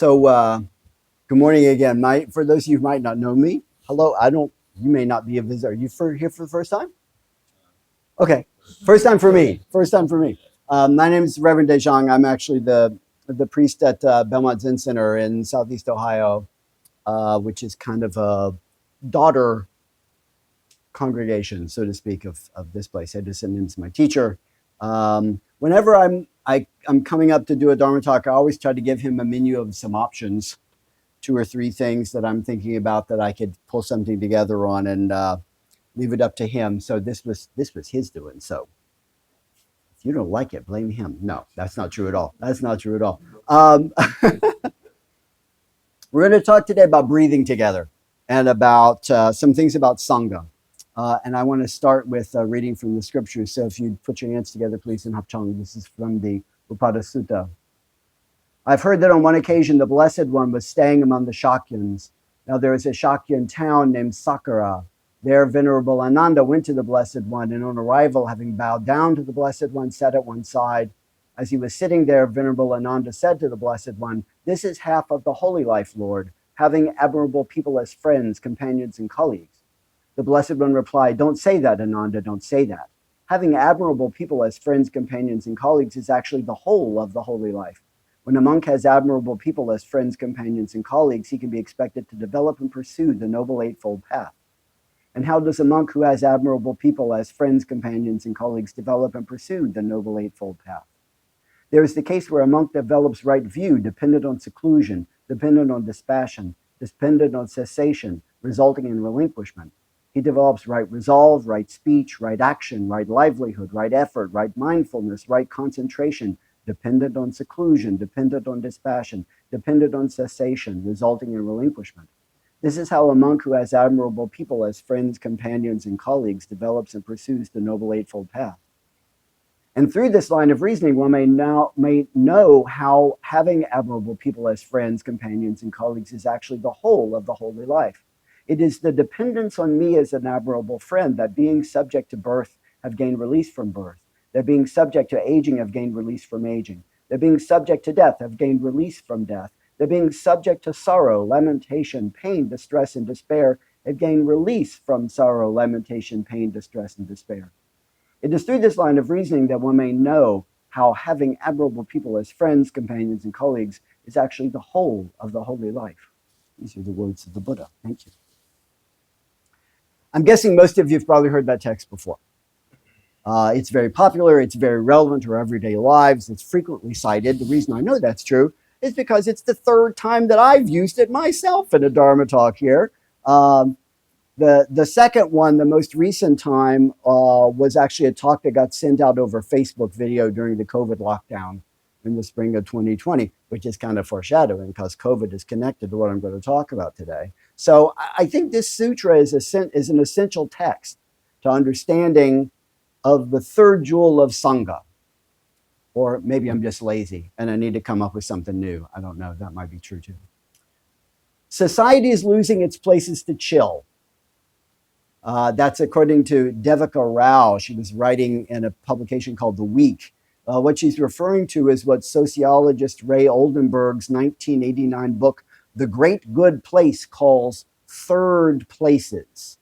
Good morning again. For those of you who might not know me, hello. You may not be a visitor. Are you here for the first time? Okay. First time for me. First time for me. My name is Reverend Jaang. I'm actually the priest at Belmont Zen Center in Southeast Ohio, which is kind of a daughter congregation, so to speak, of this place. Edison is my teacher. Whenever I'm coming up to do a Dharma talk, I always try to give him a menu of some options, two or three things that I'm thinking about that I could pull something together on, and leave it up to him. So this was his doing. So if you don't like it, blame him. No, that's not true at all. That's not true at all. We're going to talk today about breathing together and about some things about Sangha. And I want to start with reading from the scriptures. So if you'd put your hands together, please, in Hapchang. This is from the Upada Sutta. I've heard that on one occasion the Blessed One was staying among the Shakyans. Now there is a Shakyan town named Sakara. There Venerable Ananda went to the Blessed One, and on arrival, having bowed down to the Blessed One, sat at one side. As he was sitting there, Venerable Ananda said to the Blessed One, "This is half of the holy life, Lord, having admirable people as friends, companions, and colleagues." The Blessed One replied, "Don't say that, Ananda, don't say that. Having admirable people as friends, companions, and colleagues is actually the whole of the holy life. When a monk has admirable people as friends, companions, and colleagues, he can be expected to develop and pursue the Noble Eightfold Path. And how does a monk who has admirable people as friends, companions, and colleagues develop and pursue the Noble Eightfold Path? There is the case where a monk develops right view, dependent on seclusion, dependent on dispassion, dependent on cessation, resulting in relinquishment. He develops right resolve, right speech, right action, right livelihood, right effort, right mindfulness, right concentration, dependent on seclusion, dependent on dispassion, dependent on cessation, resulting in relinquishment. This is how a monk who has admirable people as friends, companions, and colleagues develops and pursues the Noble Eightfold Path. And through this line of reasoning, one may know how having admirable people as friends, companions, and colleagues is actually the whole of the holy life. It is the dependence on me as an admirable friend that, being subject to birth, have gained release from birth, that being subject to aging have gained release from aging, that being subject to death have gained release from death, that being subject to sorrow, lamentation, pain, distress, and despair have gained release from sorrow, lamentation, pain, distress, and despair. It is through this line of reasoning that one may know how having admirable people as friends, companions, and colleagues is actually the whole of the holy life. These are the words of the Buddha. Thank you. I'm guessing most of you have probably heard that text before. It's very popular. It's very relevant to our everyday lives. It's frequently cited. The reason I know that's true is because it's the third time that I've used it myself in a Dharma talk here. The second one, the most recent time, was actually a talk that got sent out over Facebook video during the COVID lockdown in the spring of 2020, which is kind of foreshadowing because COVID is connected to what I'm going to talk about today. So I think this sutra is an essential text to understanding of the third jewel of Sangha. Or maybe I'm just lazy and I need to come up with something new. I don't know. That might be true too. Society is losing its places to chill. That's according to Devika Rao. She was writing in a publication called The Week. What she's referring to is what sociologist Ray Oldenburg's 1989 book, The Great Good Place, calls third places.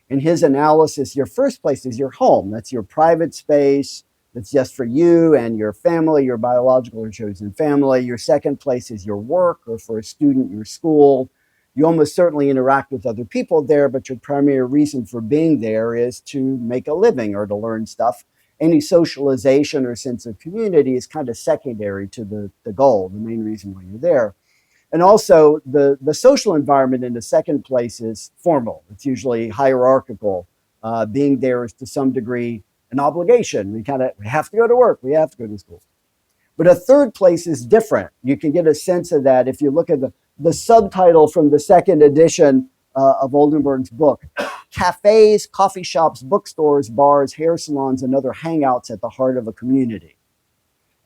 In his analysis, your first place is your home. That's your private space. That's just for you and your family, your biological or chosen family. Your second place is your work, or for a student, your school. You almost certainly interact with other people there, but your primary reason for being there is to make a living or to learn stuff. Any socialization or sense of community is kind of secondary to the goal, the main reason why you're there. And also, the social environment in the second place is formal. It's usually hierarchical. Being there is to some degree an obligation. We have to go to work. We have to go to school. But a third place is different. You can get a sense of that if you look at the subtitle from the second edition of Oldenburg's book: Cafes, coffee shops, bookstores, bars, hair salons, and other hangouts at the heart of a community.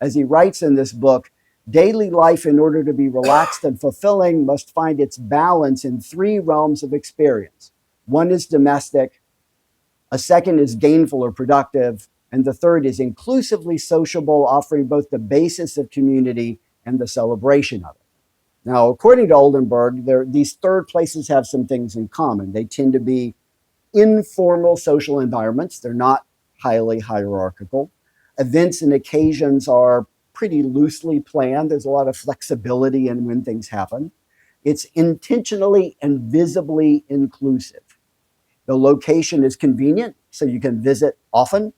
As he writes in this book, daily life, in order to be relaxed and fulfilling, must find its balance in three realms of experience. One is domestic, a second is gainful or productive, and the third is inclusively sociable, offering both the basis of community and the celebration of it. Now, according to Oldenburg, these third places have some things in common. They tend to be informal social environments. They're not highly hierarchical. Events and occasions are pretty loosely planned. There's a lot of flexibility in when things happen. It's intentionally and visibly inclusive. The location is convenient, so you can visit often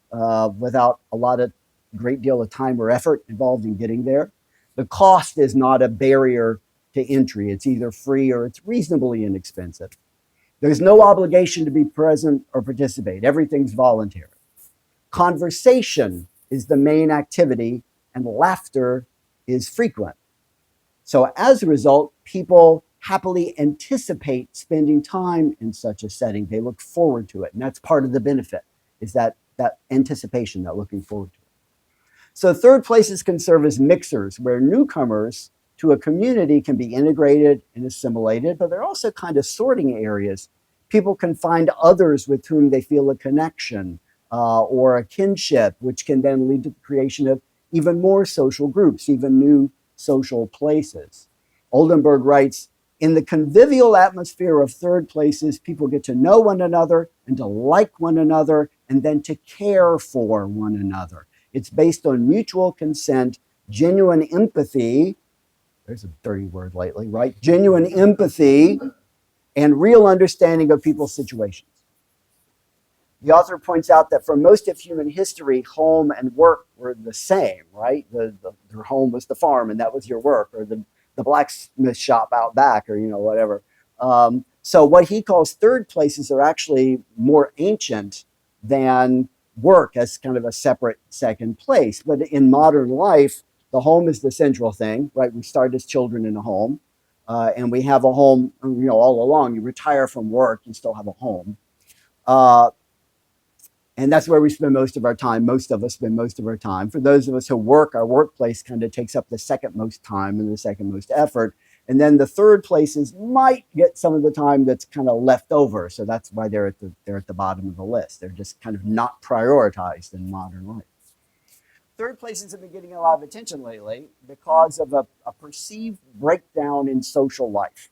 without a great deal of time or effort involved in getting there. The cost is not a barrier to entry. It's either free or it's reasonably inexpensive. There's no obligation to be present or participate. Everything's voluntary. Conversation is the main activity, and laughter is frequent. So as a result, people happily anticipate spending time in such a setting. They look forward to it. And that's part of the benefit, is that anticipation, that looking forward to it. So third places can serve as mixers where newcomers to a community can be integrated and assimilated, but they're also kind of sorting areas. People can find others with whom they feel a connection or a kinship, which can then lead to the creation of even more social groups, even new social places. Oldenburg writes, in the convivial atmosphere of third places, people get to know one another and to like one another and then to care for one another. It's based on mutual consent, genuine empathy. There's a dirty word lately, right? Genuine empathy and real understanding of people's situations. The author points out that for most of human history, home and work were the same, right? Your home was the farm and that was your work, or the blacksmith shop out back, or whatever. So what he calls third places are actually more ancient than work as kind of a separate second place. But in modern life, the home is the central thing, right? We start as children in a home, and we have a home, all along. You retire from work, you still have a home. And that's where we spend most of our time. Most of us spend most of our time. For those of us who work, our workplace kind of takes up the second most time and the second most effort. And then the third places might get some of the time that's kind of left over. So that's why they're at the bottom of the list. They're just kind of not prioritized in modern life. Third places have been getting a lot of attention lately because of a perceived breakdown in social life.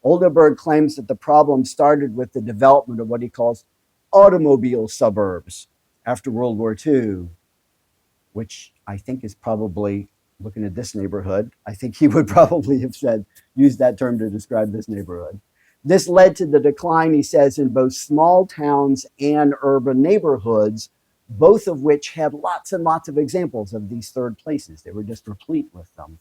Oldenburg claims that the problem started with the development of what he calls automobile suburbs after World War II, which I think is probably, looking at this neighborhood, I think he would probably have used that term to describe this neighborhood. This led to the decline, he says, in both small towns and urban neighborhoods, both of which had lots and lots of examples of these third places. They were just replete with them.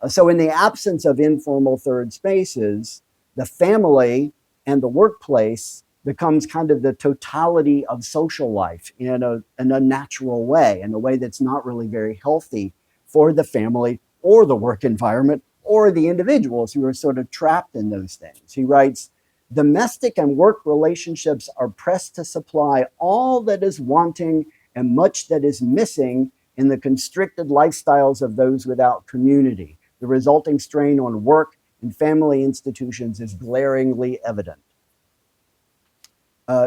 So in the absence of informal third spaces, the family and the workplace becomes kind of the totality of social life in a natural way, in a way that's not really very healthy for the family or the work environment or the individuals who are sort of trapped in those things. He writes, domestic and work relationships are pressed to supply all that is wanting and much that is missing in the constricted lifestyles of those without community. The resulting strain on work and family institutions is glaringly evident.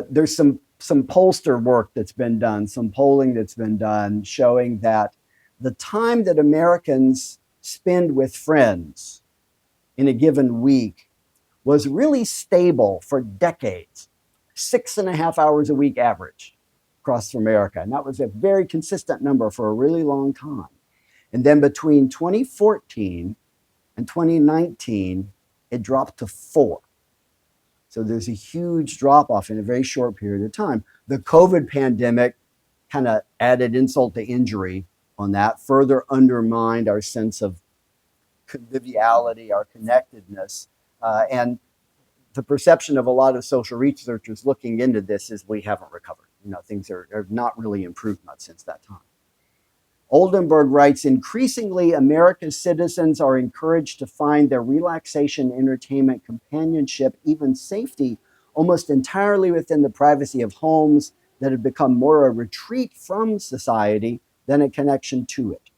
There's some pollster work that's been done, some polling that's been done showing that the time that Americans spend with friends in a given week was really stable for decades, 6.5 hours a week average across America. And that was a very consistent number for a really long time. And then between 2014 and 2019, it dropped to 4. So there's a huge drop off in a very short period of time. The COVID pandemic kind of added insult to injury on that, further undermined our sense of conviviality, our connectedness. And the perception of a lot of social researchers looking into this is we haven't recovered. Things are not really improved much since that time. Oldenburg writes, increasingly, America's citizens are encouraged to find their relaxation, entertainment, companionship, even safety, almost entirely within the privacy of homes that have become more a retreat from society than a connection to it.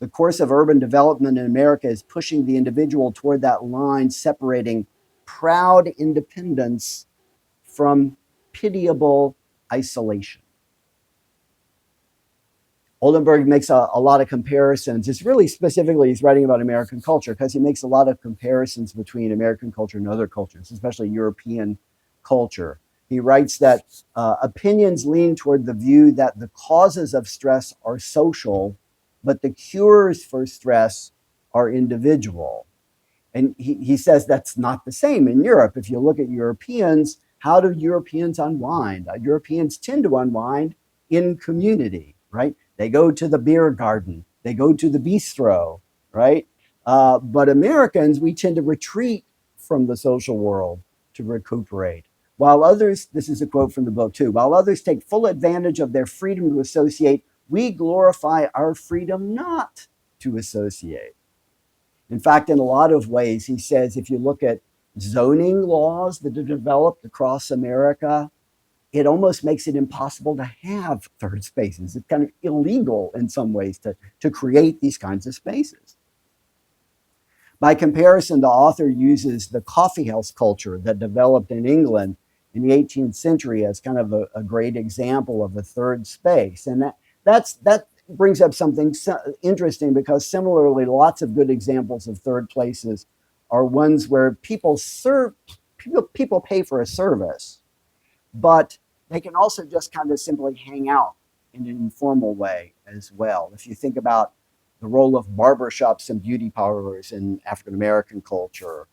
The course of urban development in America is pushing the individual toward that line separating proud independence from pitiable isolation. Oldenburg makes a lot of comparisons. It's really specifically, he's writing about American culture because he makes a lot of comparisons between American culture and other cultures, especially European culture. He writes that opinions lean toward the view that the causes of stress are social, but the cures for stress are individual. And he says that's not the same in Europe. If you look at Europeans, how do Europeans unwind? Europeans tend to unwind in community, right? They go to the beer garden, they go to the bistro, right? But Americans, we tend to retreat from the social world to recuperate. While others, this is a quote from the book too, while others take full advantage of their freedom to associate, we glorify our freedom not to associate. In fact, in a lot of ways, he says if you look at zoning laws that are developed across America, it almost makes it impossible to have third spaces. It's kind of illegal in some ways to create these kinds of spaces. By comparison, the author uses the coffeehouse culture that developed in England in the 18th century as kind of a great example of a third space. And that brings up something interesting because similarly, lots of good examples of third places are ones where people pay for a service, but they can also just kind of simply hang out in an informal way as well. If you think about the role of barbershops and beauty parlors in African American culture,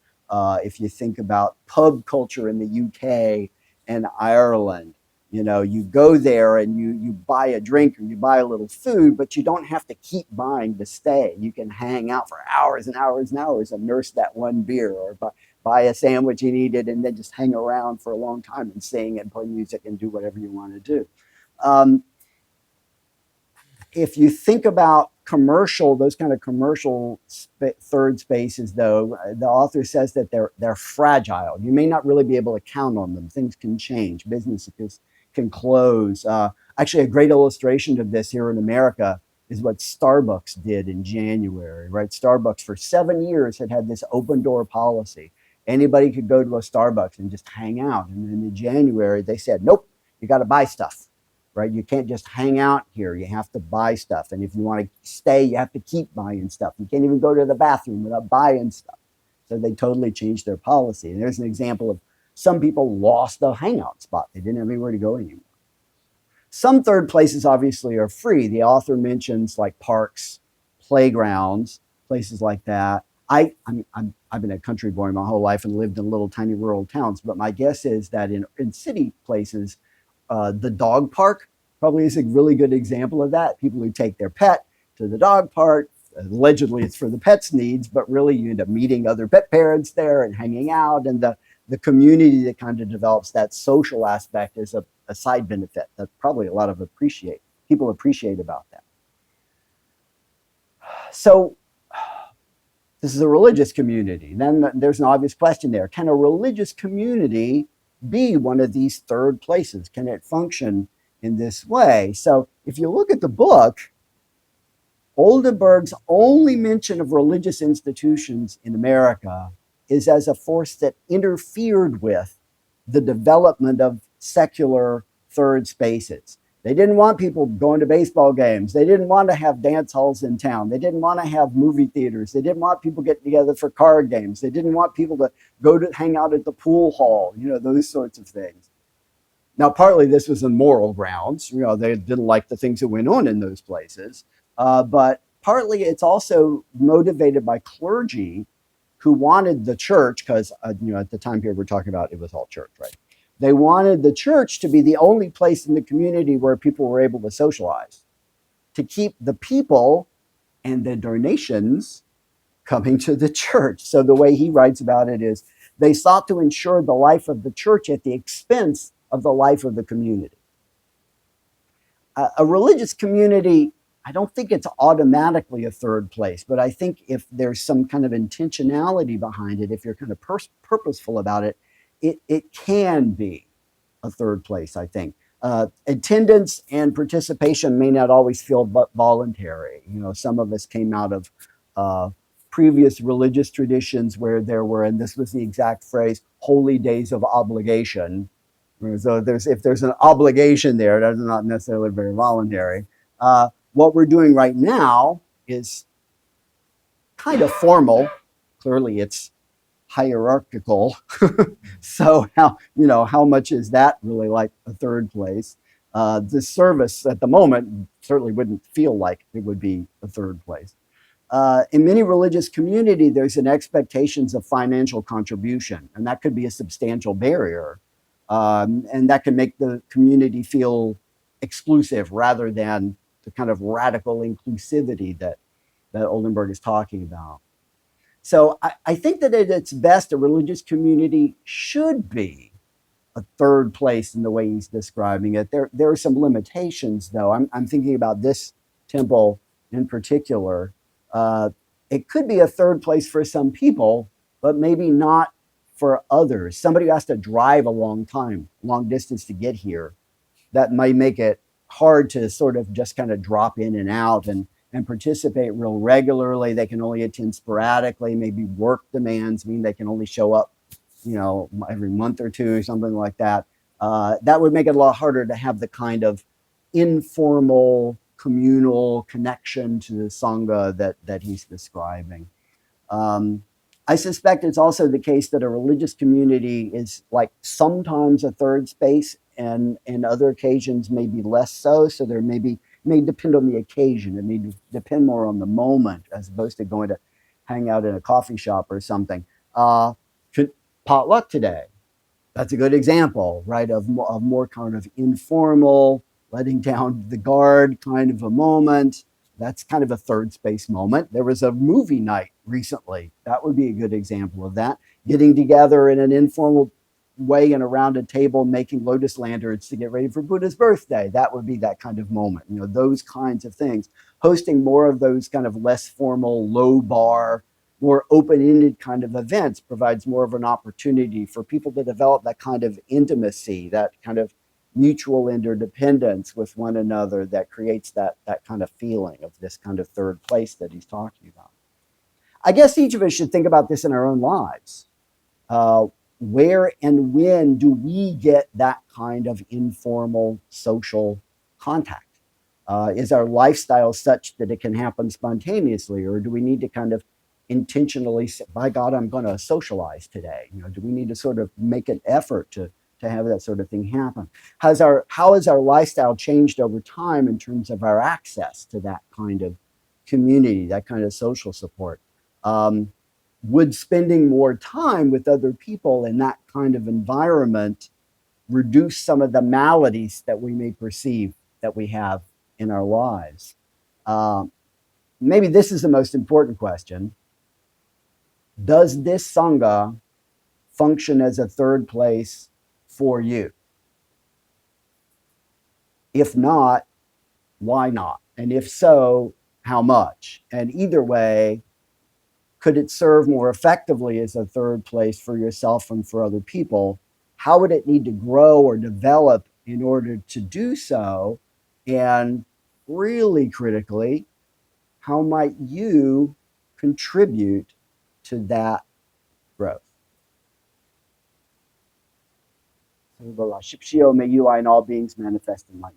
if you think about pub culture in the UK and Ireland, you go there and you buy a drink or you buy a little food, but you don't have to keep buying to stay. You can hang out for hours and hours and hours and nurse that one beer or buy a sandwich you needed and then just hang around for a long time and sing and play music and do whatever you want to do. If you think about those kind of commercial third spaces, though, the author says that they're fragile. You may not really be able to count on them. Things can change. Businesses can close. Actually, a great illustration of this here in America is what Starbucks did in January, right? Starbucks for 7 years had this open door policy. Anybody could go to a Starbucks and just hang out. And then in January, they said, nope, you got to buy stuff. Right? You can't just hang out here. You have to buy stuff. And if you want to stay, you have to keep buying stuff. You can't even go to the bathroom without buying stuff. So they totally changed their policy. And there's an example of some people lost a hangout spot. They didn't have anywhere to go anymore. Some third places obviously are free. The author mentions like parks, playgrounds, places like that. I've been a country boy my whole life and lived in little tiny rural towns. But my guess is that in city places, the dog park probably is a really good example of that. People who take their pet to the dog park, allegedly it's for the pet's needs, but really you end up meeting other pet parents there and hanging out. And the community that kind of develops that social aspect is a side benefit that probably a lot of people appreciate about that. So this is a religious community. Then there's an obvious question there. Can a religious community be one of these third places? Can it function in this way? So if you look at the book, Oldenburg's only mention of religious institutions in America is as a force that interfered with the development of secular third spaces. They didn't want people going to baseball games. They didn't want to have dance halls in town. They didn't want to have movie theaters. They didn't want people getting together for card games. They didn't want people to go to hang out at the pool hall, those sorts of things. Now, partly this was on moral grounds. They didn't like the things that went on in those places. But partly it's also motivated by clergy who wanted the church, because, at the time period we're talking about, it was all church, right? They wanted the church to be the only place in the community where people were able to socialize, to keep the people and the donations coming to the church. So the way he writes about it is they sought to ensure the life of the church at the expense of the life of the community. A religious community, I don't think it's automatically a third place, but I think if there's some kind of intentionality behind it, if you're kind of purposeful about it, it can be a third place, I think. Attendance and participation may not always feel voluntary. Some of us came out of previous religious traditions where there were, and this was the exact phrase, holy days of obligation. So if there's an obligation there, that's not necessarily very voluntary. What we're doing right now is kind of formal. Clearly, it's hierarchical. So how much is that really like a third place? The service at the moment certainly wouldn't feel like it would be a third place. In many religious community, there's an expectations of financial contribution, and that could be a substantial barrier, and that can make the community feel exclusive rather than the kind of radical inclusivity that Oldenburg is talking about. So I think that at its best, a religious community should be a third place in the way he's describing it. There are some limitations, though. I'm thinking about this temple in particular. Uh, it could be a third place for some people, but maybe not for others. Somebody who has to drive a long distance to get here, that might make it hard to sort of just kind of drop in and out and participate real regularly. They can only attend sporadically. Maybe work demands mean they can only show up, every month or two, something like that. That would make it a lot harder to have the kind of informal communal connection to the Sangha that he's describing. Um, I suspect it's also the case that a religious community is like sometimes a third space and in other occasions maybe less so. So there may depend on the occasion. It may depend more on the moment as opposed to going to hang out in a coffee shop or something. Could potluck today. That's a good example, right, of more kind of informal, letting down the guard kind of a moment. That's kind of a third space moment. There was a movie night recently. That would be a good example of that. Getting together in an informal way and around a table, making lotus lanterns to get ready for Buddha's birthday. That would be that kind of moment. Those kinds of things. Hosting more of those kind of less formal, low bar, more open-ended kind of events provides more of an opportunity for people to develop that kind of intimacy, that kind of mutual interdependence with one another that creates that kind of feeling of this kind of third place that he's talking about. I guess each of us should think about this in our own lives. Where and when do we get that kind of informal social contact? Is our lifestyle such that it can happen spontaneously, or do we need to kind of intentionally say, by God, I'm going to socialize today? Do we need to sort of make an effort to have that sort of thing happen? How has our lifestyle changed over time in terms of our access to that kind of community, that kind of social support? Would spending more time with other people in that kind of environment reduce some of the maladies that we may perceive that we have in our lives? Maybe this is the most important question. Does this Sangha function as a third place for you? If not, why not? And if so, how much? And either way, could it serve more effectively as a third place for yourself and for other people? How would it need to grow or develop in order to do so? And really critically, how might you contribute to that growth? May you and all beings manifest in light.